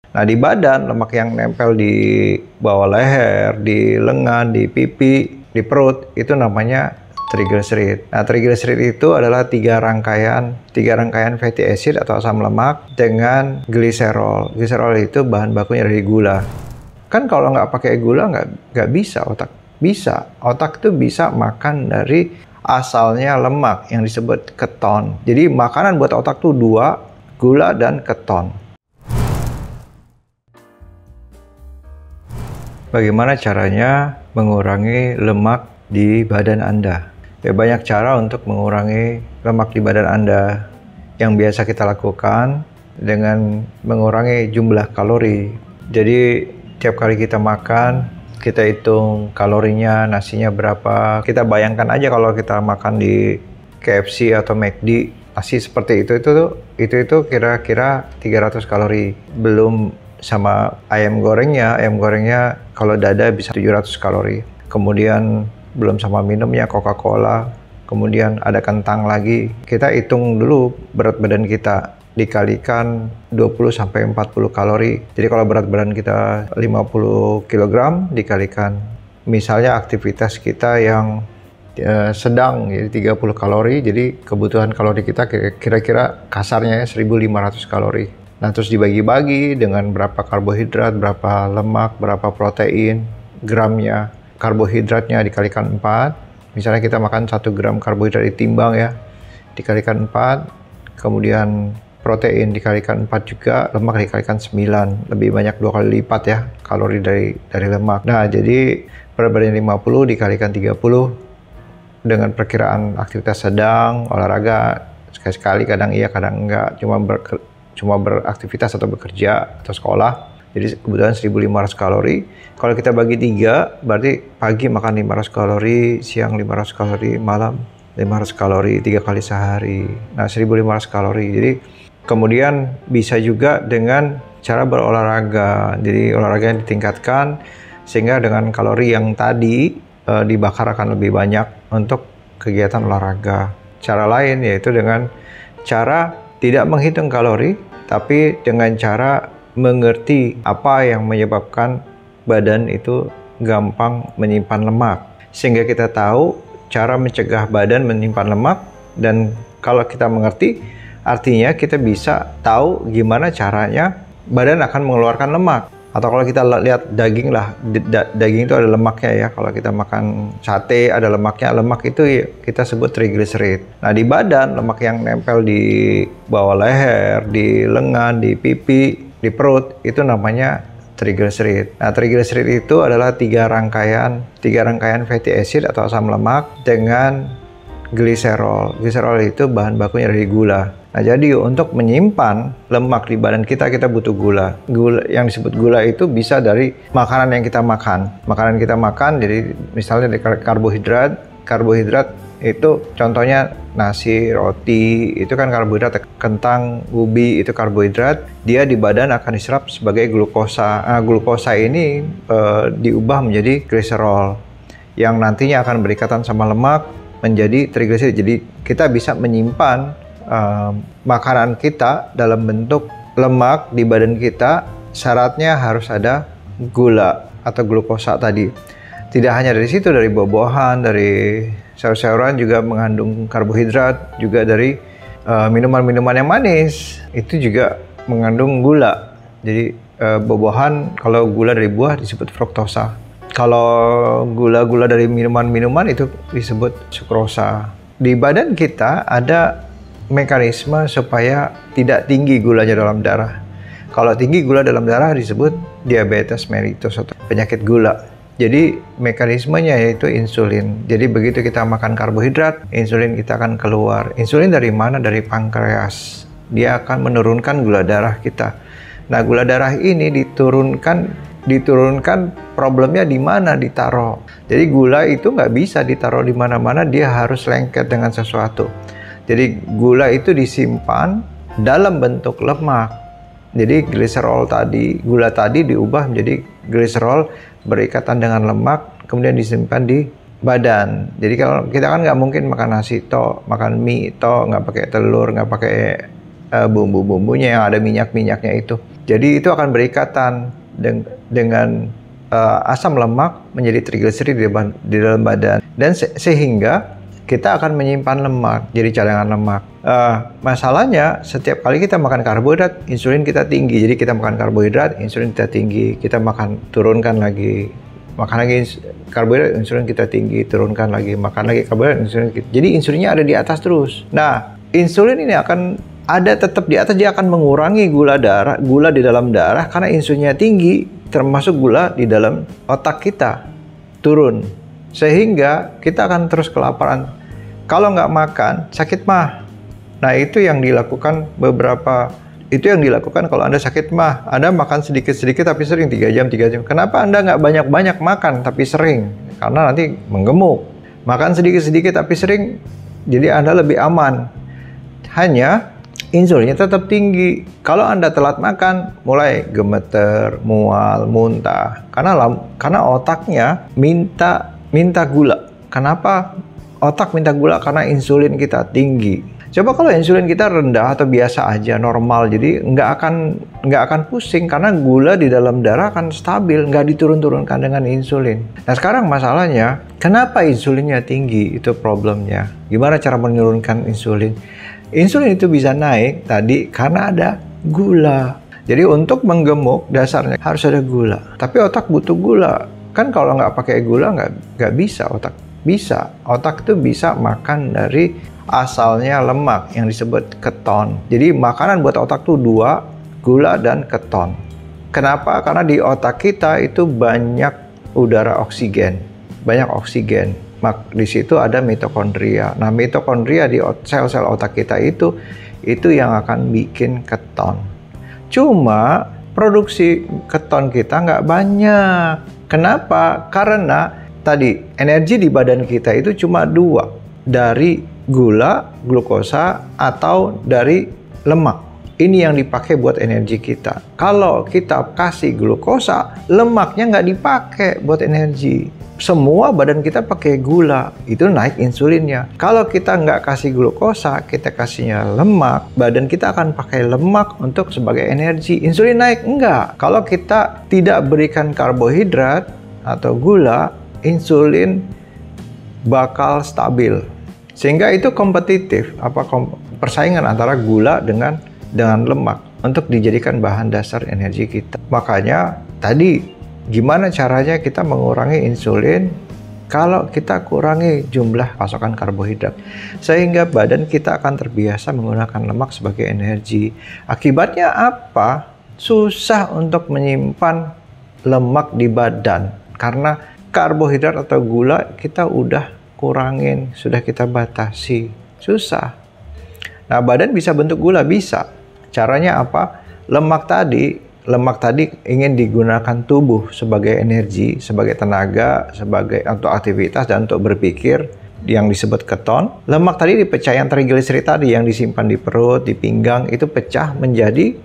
Nah, di badan, lemak yang nempel di bawah leher, di lengan, di pipi, di perut, itu namanya triglycerid. Nah, triglycerid itu adalah tiga rangkaian fatty acid atau asam lemak dengan gliserol. Gliserol itu bahan bakunya dari gula. Kan kalau nggak pakai gula nggak bisa otak. Bisa. Otak itu bisa makan dari asalnya lemak yang disebut keton. Jadi makanan buat otak tuh dua, gula dan keton. Bagaimana caranya mengurangi lemak di badan Anda? Ya, banyak cara untuk mengurangi lemak di badan Anda. Yang biasa kita lakukan dengan mengurangi jumlah kalori. Jadi tiap kali kita makan, kita hitung kalorinya, nasinya berapa. Kita bayangkan aja kalau kita makan di KFC atau McD, nasi seperti itu kira-kira 300 kalori. Belum sama ayam gorengnya kalau dada bisa 700 kalori. Kemudian belum sama minumnya Coca-Cola, kemudian ada kentang lagi. Kita hitung dulu berat badan kita dikalikan 20-40 kalori. Jadi kalau berat badan kita 50 kg dikalikan misalnya aktivitas kita yang sedang, jadi 30 kalori, jadi kebutuhan kalori kita kira-kira kasarnya 1.500 kalori. Nah, terus dibagi-bagi dengan berapa karbohidrat, berapa lemak, berapa protein, gramnya. Karbohidratnya dikalikan 4. Misalnya kita makan 1 gram karbohidrat ditimbang ya, dikalikan 4. Kemudian protein dikalikan 4 juga, lemak dikalikan 9. Lebih banyak 2 kali lipat ya kalori dari lemak. Nah, jadi berat badan 50 dikalikan 30 dengan perkiraan aktivitas sedang, olahraga, sekali-sekali, kadang iya, kadang enggak, cuma beraktivitas atau bekerja atau sekolah. Jadi kebutuhan 1.500 kalori. Kalau kita bagi 3, berarti pagi makan 500 kalori, siang 500 kalori, malam 500 kalori, 3 kali sehari. Nah, 1.500 kalori. Jadi kemudian bisa juga dengan cara berolahraga. Jadi olahraga yang ditingkatkan sehingga dengan kalori yang tadi dibakar akan lebih banyak untuk kegiatan olahraga. Cara lain yaitu dengan cara tidak menghitung kalori, tapi dengan cara mengerti apa yang menyebabkan badan itu gampang menyimpan lemak. Sehingga kita tahu cara mencegah badan menyimpan lemak, dan kalau kita mengerti, artinya kita bisa tahu gimana caranya badan akan mengeluarkan lemak. Atau kalau kita lihat daging lah, daging itu ada lemaknya ya. Kalau kita makan sate ada lemaknya, lemak itu kita sebut triglycerid. Nah, di badan, lemak yang nempel di bawah leher, di lengan, di pipi, di perut, itu namanya triglycerid. Nah, triglycerid itu adalah tiga rangkaian fatty acid atau asam lemak dengan gliserol. Gliserol itu bahan bakunya dari gula. Nah, jadi untuk menyimpan lemak di badan kita butuh gula. Gula yang disebut gula itu bisa dari makanan yang kita makan. Makanan kita makan, jadi misalnya dari karbohidrat. Karbohidrat itu contohnya nasi, roti, itu kan karbohidrat. Kentang, ubi, itu karbohidrat. Dia di badan akan diserap sebagai glukosa. Nah, glukosa ini diubah menjadi gliserol yang nantinya akan berikatan sama lemak menjadi triglycerid. Jadi kita bisa menyimpan makanan kita dalam bentuk lemak di badan kita. Syaratnya harus ada gula atau glukosa tadi. Tidak hanya dari situ, dari buah-buahan, dari sayur-sayuran juga mengandung karbohidrat, juga dari minuman-minuman yang manis itu juga mengandung gula. Jadi buah-buahan, kalau gula dari buah disebut fruktosa. Kalau gula-gula dari minuman-minuman itu disebut sukrosa. Di badan kita ada mekanisme supaya tidak tinggi gulanya dalam darah. Kalau tinggi gula dalam darah disebut diabetes mellitus atau penyakit gula. Jadi mekanismenya yaitu insulin. Jadi begitu kita makan karbohidrat, insulin kita akan keluar. Insulin dari mana? Dari pankreas. Dia akan menurunkan gula darah kita. Nah, gula darah ini diturunkan problemnya di mana ditaruh. Jadi gula itu nggak bisa ditaruh di mana-mana, dia harus lengket dengan sesuatu. Jadi gula itu disimpan dalam bentuk lemak. Jadi gula tadi diubah menjadi gliserol, berikatan dengan lemak, kemudian disimpan di badan. Jadi kalau kita kan nggak mungkin makan nasi makan mie nggak pakai telur, nggak pakai bumbu-bumbunya yang ada minyak-minyaknya itu. Jadi itu akan berikatan dengan asam lemak menjadi trigliserid di dalam badan, dan sehingga kita akan menyimpan lemak jadi cadangan lemak. Masalahnya setiap kali kita makan karbohidrat, insulin kita tinggi. Jadi kita makan karbohidrat, insulin kita tinggi. Kita turunkan lagi, makan lagi karbohidrat, insulin kita tinggi, turunkan lagi, makan lagi karbohidrat, insulin kita. Jadi insulinnya ada di atas terus. Nah, insulin ini akan ada tetap di atas, dia akan mengurangi gula di dalam darah karena insulinnya tinggi, termasuk gula di dalam otak kita turun, sehingga kita akan terus kelaparan. Kalau nggak makan, sakit mah. Nah, itu yang dilakukan kalau Anda sakit mah. Anda makan sedikit-sedikit tapi sering, 3 jam. Kenapa Anda nggak banyak-banyak makan tapi sering? Karena nanti menggemuk. Makan sedikit-sedikit tapi sering, jadi Anda lebih aman. Hanya insulinnya tetap tinggi. Kalau Anda telat makan, mulai gemeter, mual, muntah. Karena otaknya minta gula. Kenapa otak minta gula? Karena insulin kita tinggi. Coba kalau insulin kita rendah atau biasa aja, normal, jadi nggak akan pusing karena gula di dalam darah akan stabil, nggak diturun-turunkan dengan insulin. Nah, sekarang masalahnya, kenapa insulinnya tinggi? Itu problemnya. Gimana cara menurunkan insulin? Insulin itu bisa naik tadi karena ada gula. Jadi untuk menggemuk dasarnya harus ada gula. Tapi otak butuh gula. Kan kalau nggak pakai gula nggak bisa otak. Bisa. Otak itu bisa makan dari asalnya lemak yang disebut keton. Jadi makanan buat otak tuh 2, gula dan keton. Kenapa? Karena di otak kita itu banyak udara oksigen. Banyak oksigen. Di situ ada mitokondria. Nah, mitokondria di sel-sel otak kita itu yang akan bikin keton. Cuma produksi keton kita nggak banyak. Kenapa? Karena tadi energi di badan kita itu cuma 2, dari gula, glukosa, atau dari lemak. Ini yang dipakai buat energi kita. Kalau kita kasih glukosa, lemaknya nggak dipakai buat energi. Semua badan kita pakai gula, itu naik insulinnya. Kalau kita nggak kasih glukosa, kita kasihnya lemak, badan kita akan pakai lemak untuk sebagai energi. Insulin naik? Enggak. Kalau kita tidak berikan karbohidrat atau gula, insulin bakal stabil. Sehingga itu kompetitif, persaingan antara gula dengan lemak untuk dijadikan bahan dasar energi kita. Makanya tadi, gimana caranya kita mengurangi insulin? Kalau kita kurangi jumlah pasokan karbohidrat, sehingga badan kita akan terbiasa menggunakan lemak sebagai energi. Akibatnya apa? Susah untuk menyimpan lemak di badan, karena karbohidrat atau gula kita udah kurangin, sudah kita batasi. Susah. Nah, badan bisa bentuk gula? Bisa. Caranya apa? Lemak tadi ingin digunakan tubuh sebagai energi, sebagai tenaga, sebagai untuk aktivitas dan untuk berpikir, yang disebut keton. Lemak tadi dipecah, yang trigliserid tadi yang disimpan di perut, di pinggang, itu pecah menjadi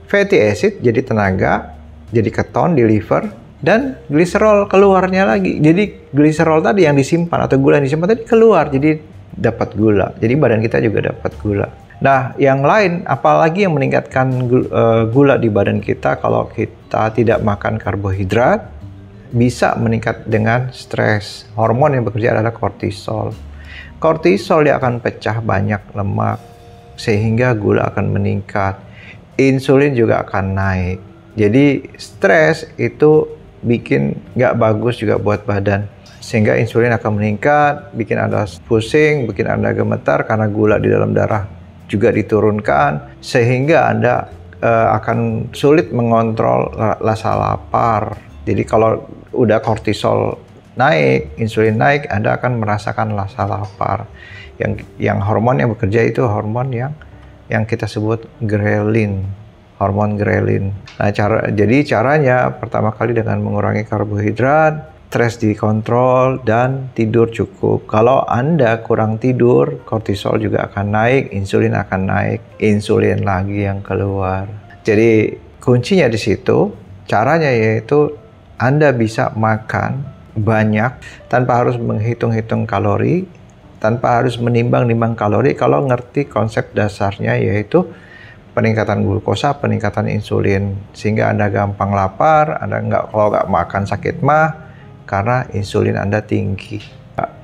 fatty acid, jadi tenaga, jadi keton di liver, dan gliserol keluarnya lagi. Jadi gliserol tadi yang disimpan atau gula yang disimpan tadi keluar, jadi dapat gula. Jadi badan kita juga dapat gula. Nah, yang lain, apalagi yang meningkatkan gula di badan kita kalau kita tidak makan karbohidrat, bisa meningkat dengan stres. Hormon yang bekerja adalah kortisol. Kortisol dia akan pecah banyak lemak, sehingga gula akan meningkat. Insulin juga akan naik. Jadi stres itu bikin nggak bagus juga buat badan. Sehingga insulin akan meningkat, bikin Anda pusing, bikin Anda gemetar karena gula di dalam darah juga diturunkan, sehingga Anda akan sulit mengontrol rasa lapar. Jadi kalau udah kortisol naik, insulin naik, Anda akan merasakan rasa lapar. Yang hormon yang bekerja itu hormon yang kita sebut grelin, hormon grelin. Nah, jadi caranya pertama kali dengan mengurangi karbohidrat, stres dikontrol, dan tidur cukup. Kalau Anda kurang tidur, kortisol juga akan naik, insulin akan naik, insulin lagi yang keluar. Jadi kuncinya di situ. Caranya yaitu Anda bisa makan banyak tanpa harus menghitung-hitung kalori, tanpa harus menimbang-nimbang kalori. Kalau ngerti konsep dasarnya, yaitu peningkatan glukosa, peningkatan insulin, sehingga Anda gampang lapar, kalau nggak makan sakit mah karena insulin Anda tinggi.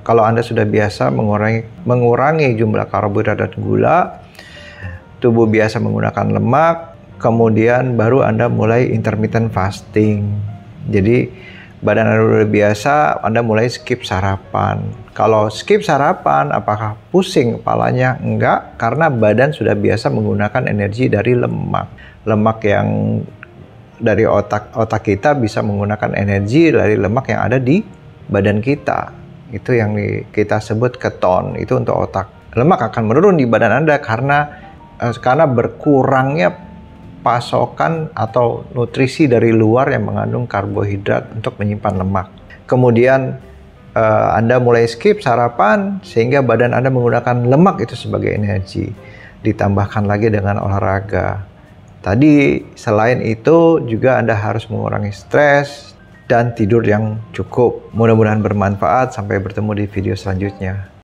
Kalau Anda sudah biasa mengurangi jumlah karbohidrat dan gula, tubuh biasa menggunakan lemak, kemudian baru Anda mulai intermittent fasting. Jadi badan Anda udah biasa, Anda mulai skip sarapan. Kalau skip sarapan, apakah pusing kepalanya? Enggak, karena badan sudah biasa menggunakan energi dari lemak. Lemak yang dari otak kita bisa menggunakan energi dari lemak yang ada di badan kita. Itu yang kita sebut keton, itu untuk otak. Lemak akan menurun di badan Anda karena berkurangnya pasokan atau nutrisi dari luar yang mengandung karbohidrat untuk menyimpan lemak. Kemudian Anda mulai skip sarapan sehingga badan Anda menggunakan lemak itu sebagai energi. Ditambahkan lagi dengan olahraga. Tadi selain itu juga Anda harus mengurangi stres dan tidur yang cukup. Mudah-mudahan bermanfaat. Sampai bertemu di video selanjutnya.